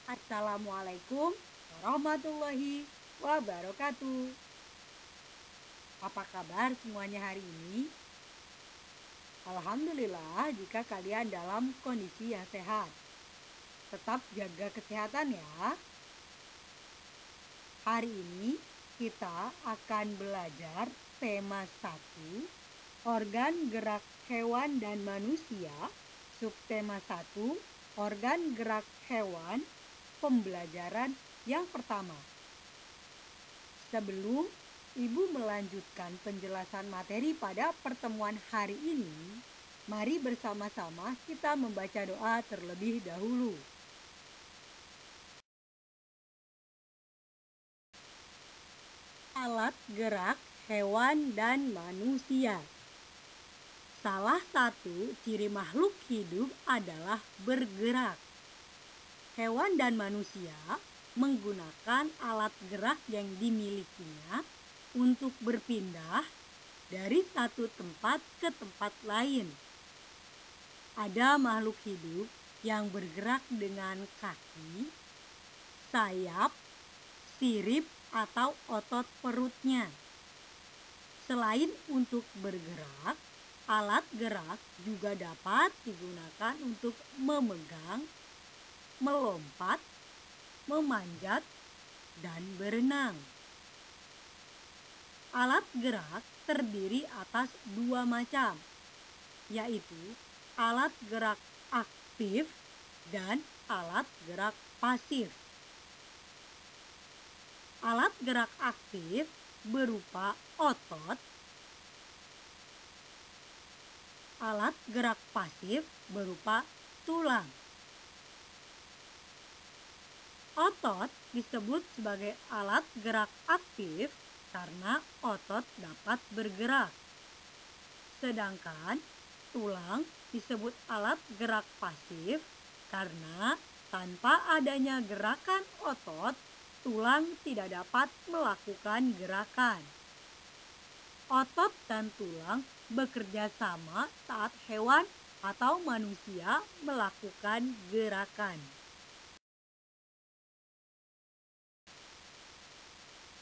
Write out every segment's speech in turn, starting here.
Assalamualaikum warahmatullahi wabarakatuh. Apa kabar semuanya hari ini? Alhamdulillah jika kalian dalam kondisi yang sehat. Tetap jaga kesehatan ya. Hari ini kita akan belajar tema 1, organ gerak hewan dan manusia, subtema 1, organ gerak hewan, pembelajaran yang pertama. Sebelum Ibu melanjutkan penjelasan materi pada pertemuan hari ini, mari bersama-sama kita membaca doa terlebih dahulu. Alat gerak hewan dan manusia. Salah satu ciri makhluk hidup adalah bergerak. Hewan dan manusia menggunakan alat gerak yang dimilikinya untuk berpindah dari satu tempat ke tempat lain. Ada makhluk hidup yang bergerak dengan kaki, sayap, sirip, atau otot perutnya. Selain untuk bergerak, alat gerak juga dapat digunakan untuk memegang, melompat, memanjat, dan berenang. Alat gerak terdiri atas dua macam, yaitu alat gerak aktif dan alat gerak pasif. Alat gerak aktif berupa otot, alat gerak pasif berupa tulang. Otot disebut sebagai alat gerak aktif karena otot dapat bergerak. Sedangkan tulang disebut alat gerak pasif karena tanpa adanya gerakan otot, tulang tidak dapat melakukan gerakan. Otot dan tulang bekerja sama saat hewan atau manusia melakukan gerakan.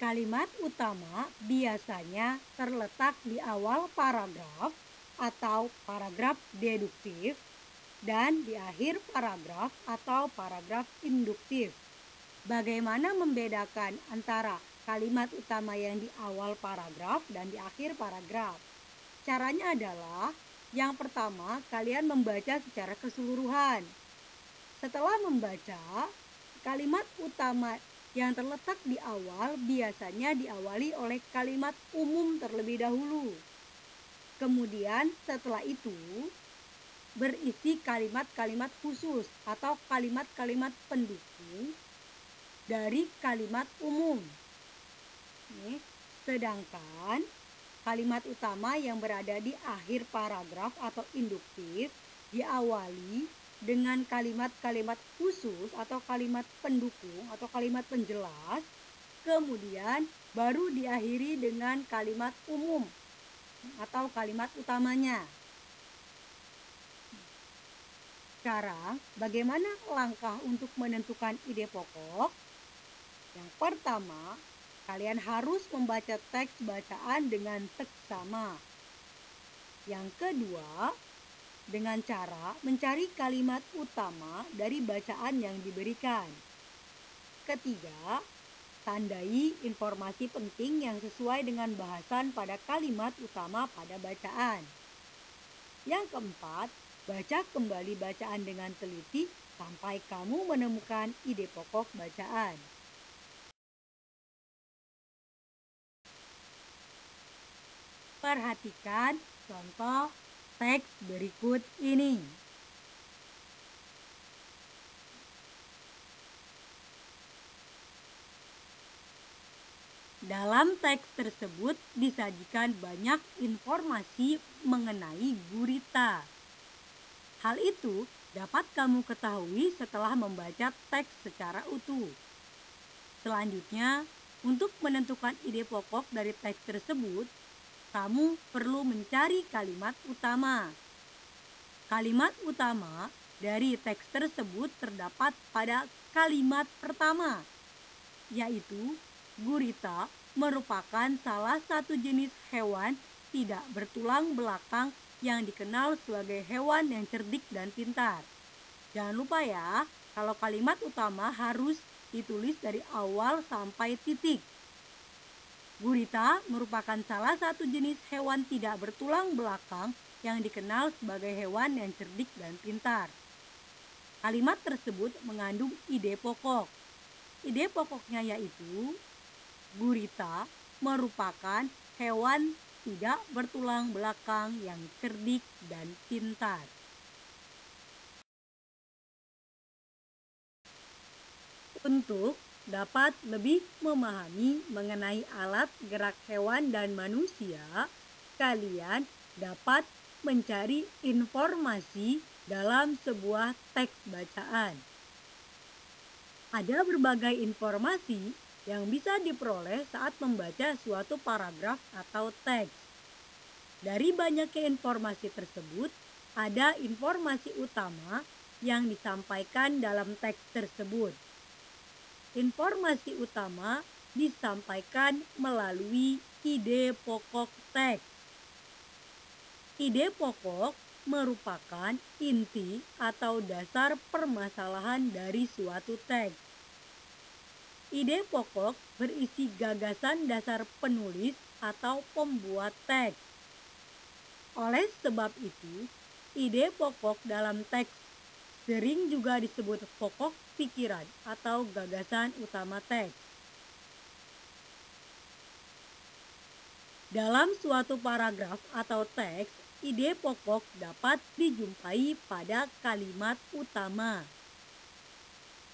Kalimat utama biasanya terletak di awal paragraf atau paragraf deduktif dan di akhir paragraf atau paragraf induktif. Bagaimana membedakan antara kalimat utama yang di awal paragraf dan di akhir paragraf? Caranya adalah yang pertama, kalian membaca secara keseluruhan. Setelah membaca, kalimat utama yang terletak di awal biasanya diawali oleh kalimat umum terlebih dahulu. Kemudian setelah itu berisi kalimat-kalimat khusus atau kalimat-kalimat pendukung dari kalimat umum. Sedangkan kalimat utama yang berada di akhir paragraf atau induktif diawali dengan kalimat-kalimat khusus atau kalimat pendukung atau kalimat penjelas, kemudian baru diakhiri dengan kalimat umum atau kalimat utamanya. Sekarang, bagaimana langkah untuk menentukan ide pokok? Yang pertama, kalian harus membaca teks bacaan dengan seksama. Yang kedua, dengan cara mencari kalimat utama dari bacaan yang diberikan. Ketiga, tandai informasi penting yang sesuai dengan bahasan pada kalimat utama pada bacaan. Yang keempat, baca kembali bacaan dengan teliti sampai kamu menemukan ide pokok bacaan. Perhatikan contoh teks berikut ini. Dalam teks tersebut disajikan banyak informasi mengenai gurita. Hal itu dapat kamu ketahui setelah membaca teks secara utuh. Selanjutnya, untuk menentukan ide pokok dari teks tersebut, kamu perlu mencari kalimat utama. Kalimat utama dari teks tersebut terdapat pada kalimat pertama, yaitu gurita merupakan salah satu jenis hewan tidak bertulang belakang yang dikenal sebagai hewan yang cerdik dan pintar. Jangan lupa ya, kalau kalimat utama harus ditulis dari awal sampai titik. Gurita merupakan salah satu jenis hewan tidak bertulang belakang yang dikenal sebagai hewan yang cerdik dan pintar. Kalimat tersebut mengandung ide pokok. Ide pokoknya yaitu gurita merupakan hewan tidak bertulang belakang yang cerdik dan pintar. Untuk dapat lebih memahami mengenai alat gerak hewan dan manusia, kalian dapat mencari informasi dalam sebuah teks bacaan. Ada berbagai informasi yang bisa diperoleh saat membaca suatu paragraf atau teks. Dari banyaknya informasi tersebut, ada informasi utama yang disampaikan dalam teks tersebut. Informasi utama disampaikan melalui ide pokok teks. Ide pokok merupakan inti atau dasar permasalahan dari suatu teks. Ide pokok berisi gagasan dasar penulis atau pembuat teks. Oleh sebab itu, ide pokok dalam teks sering juga disebut pokok pikiran atau gagasan utama teks. Dalam suatu paragraf atau teks, ide pokok dapat dijumpai pada kalimat utama.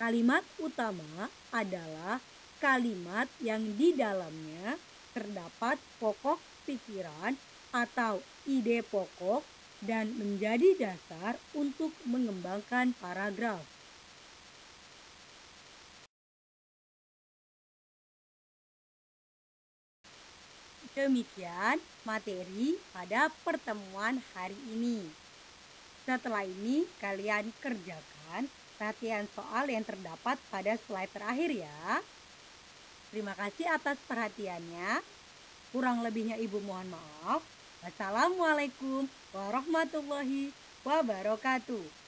Kalimat utama adalah kalimat yang di dalamnya terdapat pokok pikiran atau ide pokok dan menjadi dasar untuk mengembangkan paragraf. Demikian materi pada pertemuan hari ini. Setelah ini kalian kerjakan latihan soal yang terdapat pada slide terakhir ya. Terima kasih atas perhatiannya. Kurang lebihnya Ibu mohon maaf. Wassalamualaikum warahmatullahi wabarakatuh.